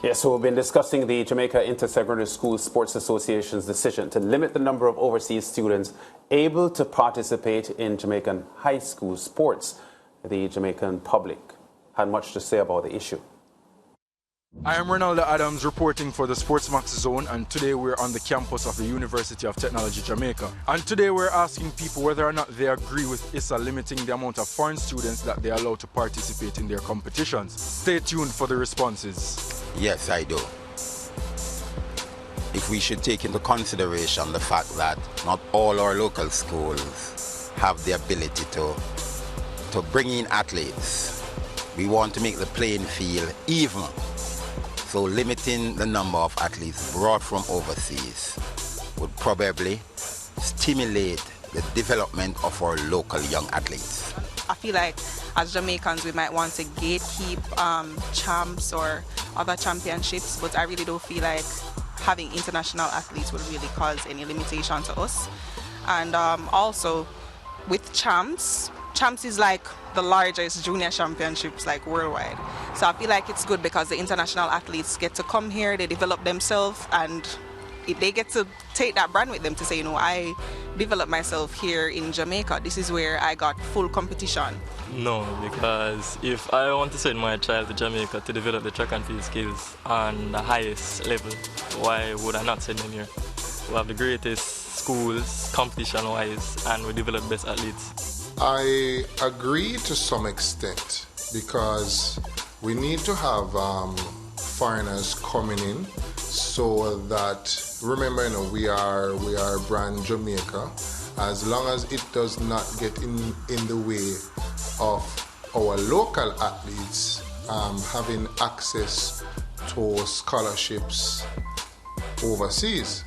Yes, so we've been discussing the Jamaica Intersecondary School Sports Association's decision to limit the number of overseas students able to participate in Jamaican high school sports. The Jamaican public had much to say about the issue. I am Ronaldo Adams reporting for the SportsMax Zone, and today we're on the campus of the University of Technology Jamaica. And today we're asking people whether or not they agree with ISSA limiting the amount of foreign students that they allow to participate in their competitions. Stay tuned for the responses. Yes, I do. If we should take into consideration the fact that not all our local schools have the ability to bring in athletes, we want to make the playing field even. So limiting the number of athletes brought from overseas would probably stimulate the development of our local young athletes. I feel like as Jamaicans we might want to gatekeep champs or other championships, but I really don't feel like having international athletes would really cause any limitation to us. And also with champs is like the largest junior championships like worldwide. So I feel like it's good because the international athletes get to come here, they develop themselves, and they get to take that brand with them to say, you know, I developed myself here in Jamaica. This is where I got full competition. No, because if I want to send my child to Jamaica to develop the track and field skills on the highest level, why would I not send them here? We have the greatest schools, competition-wise, and we develop best athletes. I agree to some extent because we need to have foreigners coming in so that, remember, you know, we are brand Jamaica. As long as it does not get in the way of our local athletes having access to scholarships overseas.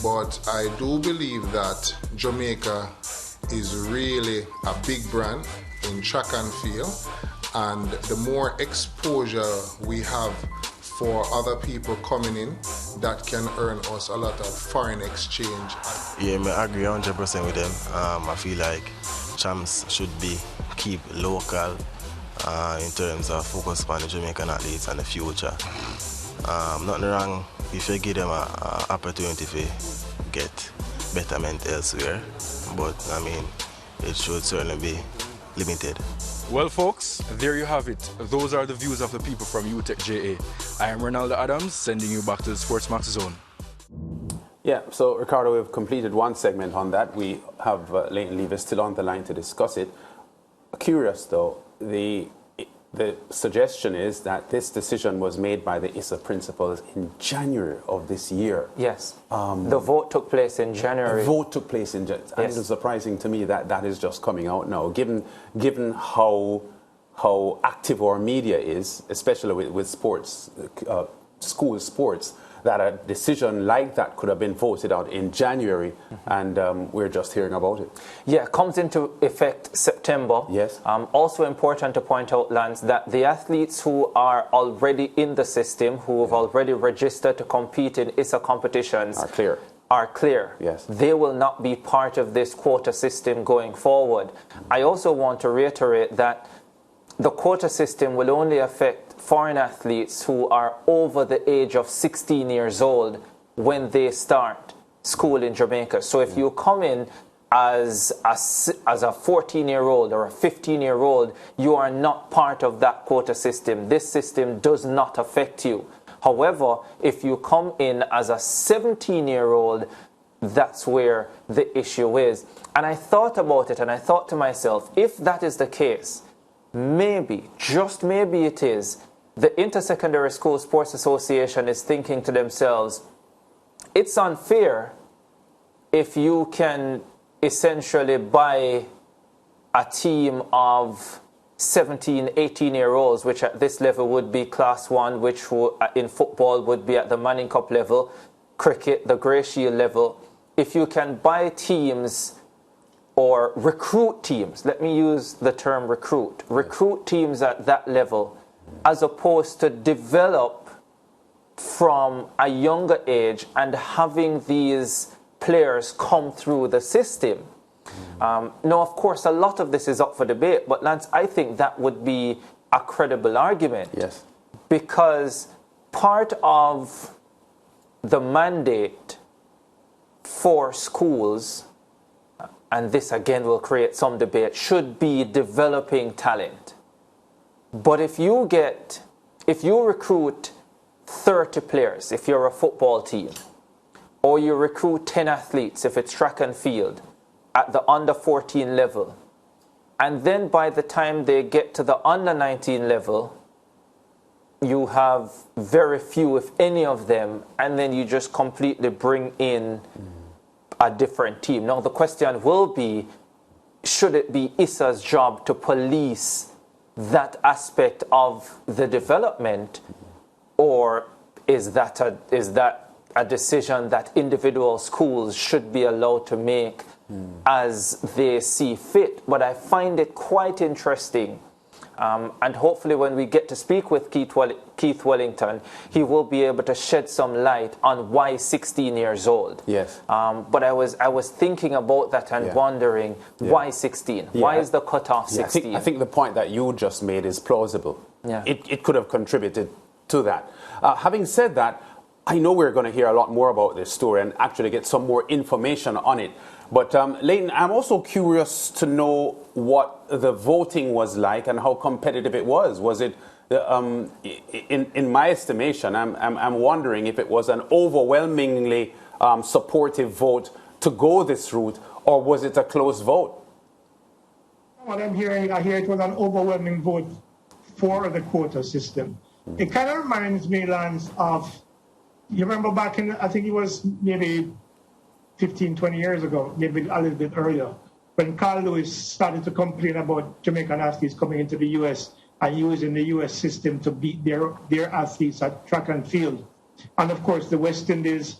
But I do believe that Jamaica is really a big brand in track and field, and the more exposure we have for other people coming in, that can earn us a lot of foreign exchange. Yeah, I agree 100% with them. I feel like champs should be keep local in terms of focus on the Jamaican athletes and the future. Nothing wrong if you give them an opportunity to get betterment elsewhere, but I mean, it should certainly be limited. Well, folks, there you have it. Those are the views of the people from UTech JA. I am Ronaldo Adams, sending you back to the SportsMax Zone. Yeah, so Ricardo, we've completed one segment on that. We have Leighton Lever still on the line to discuss it. Curious though, the suggestion is that this decision was made by the ISSA principals in January of this year. Yes. The vote took place in January. The vote took place in January. And it's surprising to me that that is just coming out now, given how active our media is, especially with sports, school sports, that a decision like that could have been voted out in January, and we're just hearing about it. Yeah, comes into effect September. Yes. Also important to point out, Lance, that the athletes who are already in the system, who have already registered to compete in ISSA competitions, are clear. Yes. They will not be part of this quota system going forward. I also want to reiterate that the quota system will only affect foreign athletes who are over the age of 16 years old when they start school in Jamaica. So if you come in as a 14-year-old or a 15-year-old, you are not part of that quota system. This system does not affect you. However, if you come in as a 17-year-old, that's where the issue is. And I thought about it and I thought to myself, if that is the case, maybe, just maybe it is, the Intersecondary School Sports Association is thinking to themselves, it's unfair if you can essentially buy a team of 17, 18-year-olds, which at this level would be Class 1, which in football would be at the Manning Cup level, cricket, the Grey Shield level. If you can buy teams or recruit teams, let me use the term recruit teams at that level, as opposed to develop from a younger age and having these players come through the system. Now, of course, a lot of this is up for debate, but Lance, I think that would be a credible argument. Yes. Because part of the mandate for schools, and this again will create some debate, should be developing talent. But if you recruit 30 players, if you're a football team, or you recruit 10 athletes, if it's track and field, at the under 14 level, and then by the time they get to the under 19 level, you have very few, if any of them, and then you just completely bring in a different team. Now, the question will be, should it be ISSA's job to police that aspect of the development, or is that a decision that individual schools should be allowed to make as they see fit? But I find it quite interesting. And hopefully when we get to speak with Keith Wellington, he will be able to shed some light on why 16 years old. Yes. But I was thinking about that and wondering, why 16? Why is the cutoff 16? I think the point that you just made is plausible. Yeah. It could have contributed to that. Having said that, I know we're going to hear a lot more about this story and actually get some more information on it. But Leighton, I'm also curious to know what the voting was like and how competitive it was. Was it, in my estimation, I'm wondering if it was an overwhelmingly supportive vote to go this route, or was it a close vote? What I'm hearing, I hear it was an overwhelming vote for the quota system. It kind of reminds me, Lance, of, you remember back in, I think it was maybe 15, 20 years ago, maybe a little bit earlier, when Carl Lewis started to complain about Jamaican athletes coming into the U.S. and using the U.S. system to beat their athletes at track and field. And of course, the West Indies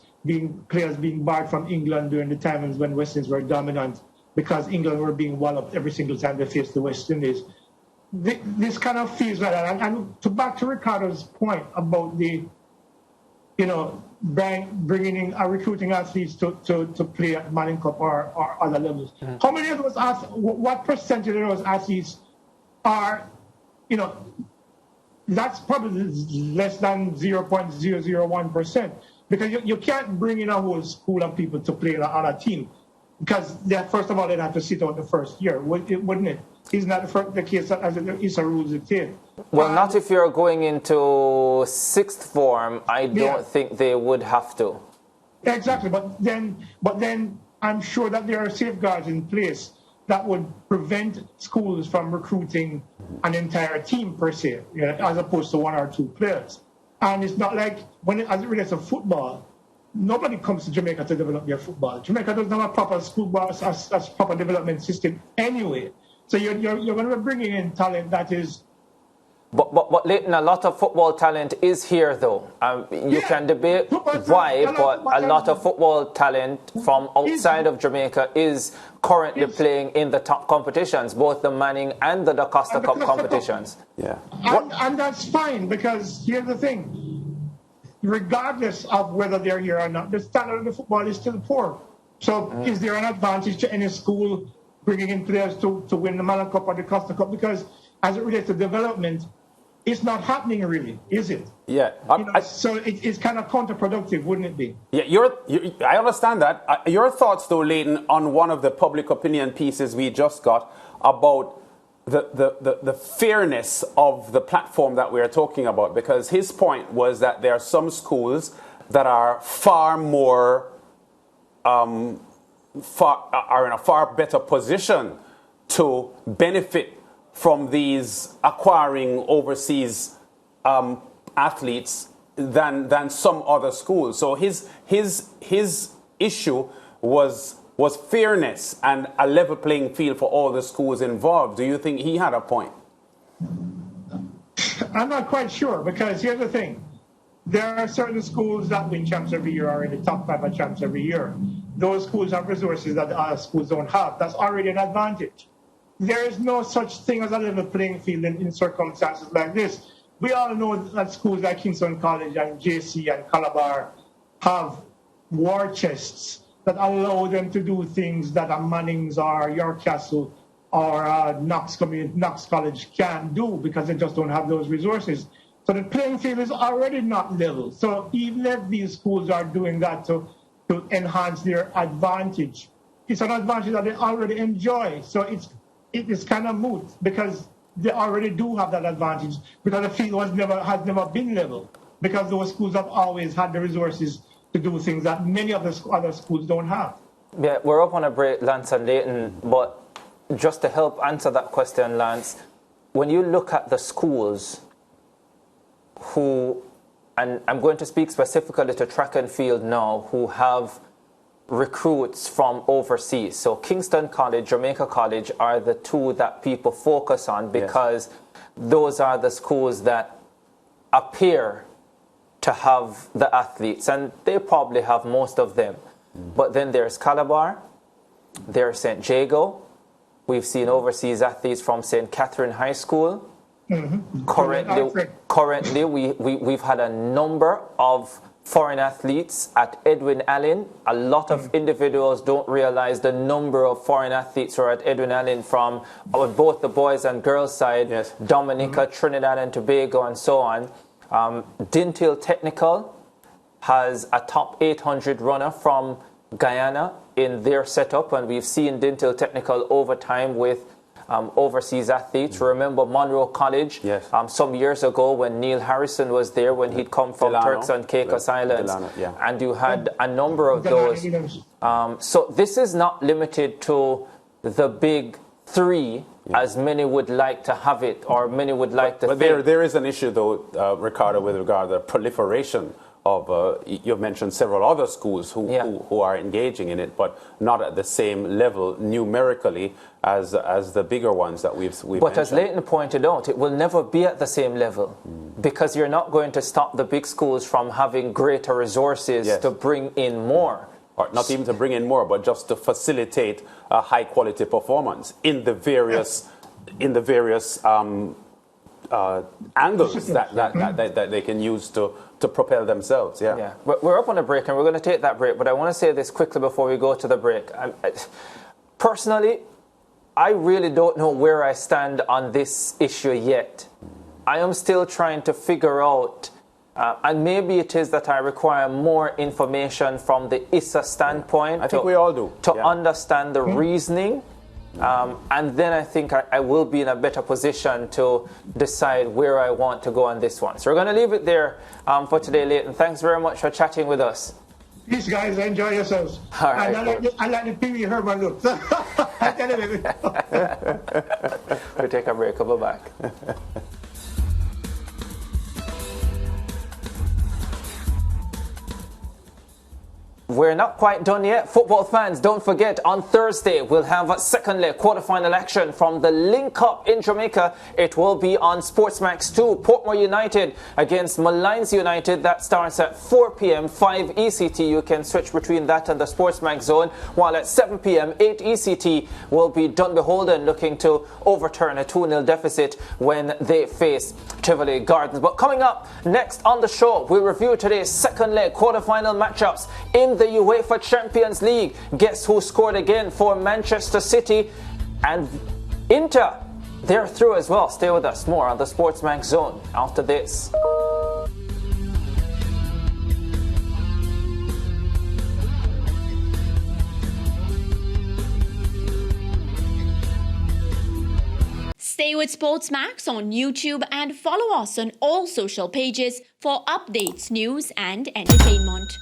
players being barred from England during the times when West Indies were dominant, because England were being walloped every single time they faced the West Indies. This kind of feels like that. And to back to Ricardo's point about the, bringing in recruiting athletes to play at Manning Cup or other levels. How many of those what percentage of those athletes are, that's probably less than 0.001%, because you can't bring in a whole school of people to play on a team, because first of all, they'd have to sit out the first year, wouldn't it? Isn't that the case as the ISSA rules dictate? Well, not if you're going into sixth form. I don't think they would have to. Exactly, but then I'm sure that there are safeguards in place that would prevent schools from recruiting an entire team per se, as opposed to one or two players. And it's not like as it relates to football, nobody comes to Jamaica to develop their football. Jamaica doesn't have a proper school bus, as proper development system anyway. So you're going to be bringing in talent that is. But Leighton, a lot of football talent is here, though. You can debate why, but a lot of football talent from outside of Jamaica is currently playing in the top competitions, both the Manning and the Da Costa Cup competitions. Yeah. And that's fine, because here's the thing. Regardless of whether they're here or not, the standard of the football is still poor. So is there an advantage to any school bringing in players to win the Manning Cup or the Costa Cup? Because as it relates to development, it's not happening really, is it? Yeah. So it's kind of counterproductive, wouldn't it be? Yeah, I understand that. Your thoughts, though, Leighton, on one of the public opinion pieces we just got about the fairness of the platform that we are talking about, because his point was that there are some schools that are far more, are in a far better position to benefit from these acquiring overseas athletes than some other schools. So his issue was fairness and a level playing field for all the schools involved. Do you think he had a point? I'm not quite sure, because here's the thing. There are certain schools that win champs every year, are in the top 5 of champs every year. Those schools have resources that other schools don't have. That's already an advantage. There is no such thing as a level playing field in circumstances like this. We all know that schools like Kingston College and JC and Calabar have war chests that allow them to do things that a Mannings or York Castle or Knox College can't do, because they just don't have those resources. So the playing field is already not level. So even if these schools are doing that to enhance their advantage, it's an advantage that they already enjoy. So it is kind of moot because they already do have that advantage because the field has never been level because those schools have always had the resources to do things that many of the other schools don't have. Yeah, we're up on a break, Lance and Leighton, but just to help answer that question, Lance, when you look at the schools who, and I'm going to speak specifically to track and field now, who have recruits from overseas. So Kingston College, Jamaica College are the two that people focus on because those are the schools that appear to have the athletes, and they probably have most of them. But then there's Calabar, there's St. Jago. We've seen overseas athletes from St. Catherine High School. Currently, we've had a number of foreign athletes at Edwin Allen. A lot of individuals don't realize the number of foreign athletes who are at Edwin Allen from both the boys and girls side, Dominica, Trinidad and Tobago, and so on. Dintil Technical has a top 800 runner from Guyana in their setup, and we've seen Dintil Technical over time with overseas athletes. Remember Monroe College some years ago when Neil Harrison was there, when he'd come from Turks and Caicos Islands, and you had a number of those. So this is not limited to the big three, as many would like to have it, or many would like to think. But there is an issue, though, Ricardo, with regard to the proliferation of, you've mentioned several other schools who are engaging in it, but not at the same level numerically as the bigger ones that we've But mentioned. as Leighton pointed out, it will never be at the same level because you're not going to stop the big schools from having greater resources to bring in more. Or not even to bring in more, but just to facilitate a high quality performance in the various angles that they can use to propel themselves. We're up on a break and we're going to take that break, but I want to say this quickly before we go to the break. Personally, I really don't know where I stand on this issue yet. I am still trying to figure out, and maybe it is that I require more information from the ISSA standpoint. I think we all do. To understand the reasoning. And then I think I will be in a better position to decide where I want to go on this one. So we're going to leave it there for today, Leighton. Thanks very much for chatting with us. Peace, guys. Enjoy yourselves. All right, I like the Pee Wee Herman look. I tell you, we'll take a break. We'll be back. We're not quite done yet. Football fans, don't forget, on Thursday, we'll have a second leg quarterfinal action from the Link Up in Jamaica. It will be on SportsMax 2, Portmore United against Malines United. That starts at 4 p.m., 5 ECT. You can switch between that and the SportsMax Zone. While at 7 p.m., 8 ECT will be Dunby Holden looking to overturn a 2-0 deficit when they face Tivoli Gardens. But coming up next on the show, we'll review today's second leg quarterfinal matchups in the UEFA Champions League. Guess who scored again for Manchester City? And Inter, they're through as well. Stay with us. More on the SportsMax Zone after this. Stay with SportsMax on YouTube and follow us on all social pages for updates, news and entertainment.